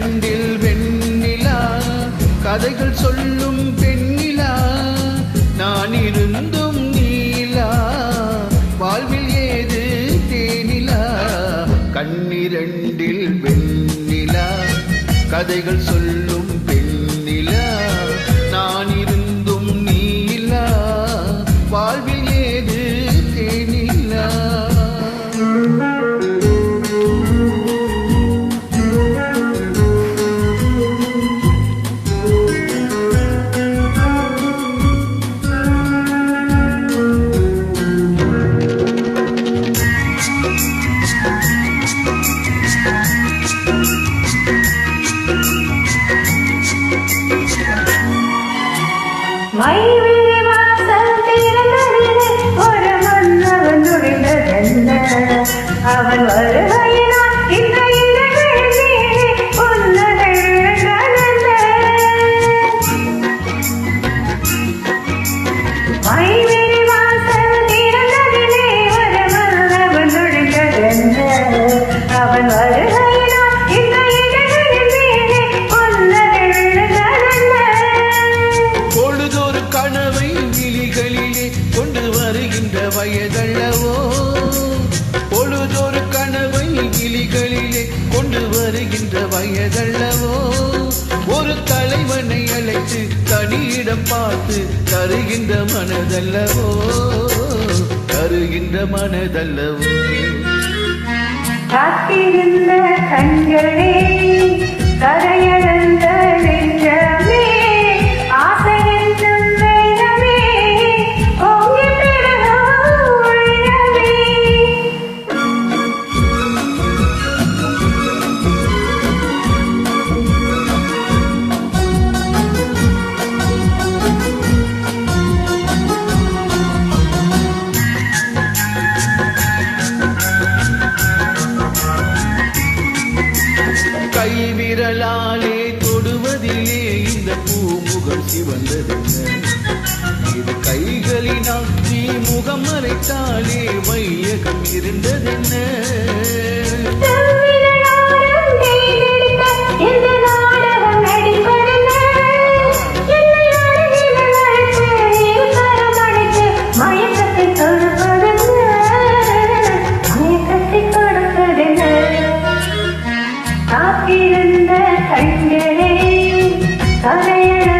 கண்ணிரண்டில் வெண்ணிலா கதைகள் சொல்லும் பெண்ணிலா நான் இருந்தும் நீலா வாழ்வில் ஏது தேனிலா கண்ணிரண்டில் வெண்ணிலா கதைகள் சொல்லும் பெண்ணிலா நான் இருந்தும் நீலா வாழ்வில் ஏது தேனிலா மைவிழி வாசல் திறந்ததிலே ஒரு மன்னவன் நுழைந்ததென்ன அவன் வருகையினால் இந்த இடங்கள் மீறி புன்னகை விழுந்ததென்ன மைவிழி வாசல் திறந்ததிலே ஒரு மன்னவன் நுழைந்ததென்ன அவன் வருகையினால் இந்த இடங்கள் மீறி புன்னகை விழுந்ததென்ன பொழுதொரு கனவை விழிகளிலே கொண்டு வருகின்ற வயதல்லவோ பொழுதொரு கனவை விழிகளிலே கொண்டு வருகின்ற வயதல்லவோ ஒரு தலைவனை அழைத்து தனியிடம் பார்த்து தருகின்ற மனதல்லவோ தருகின்ற மனதல்லவோ காத்திருந்த கண்களே கரையடந்த நெஞ்சமே ஆசை என்றும் வேகமே ஓங்கி பெருகும் உள்ளமே கைவிரலாலே தொடுவதிலே இந்த பூமுகம் சிவந்ததென்ன இது கைகளினால் நீ முகம் மறைத்தாலே வையகம் இருந்ததென்ன காத்திருந்த கண்களே கரையட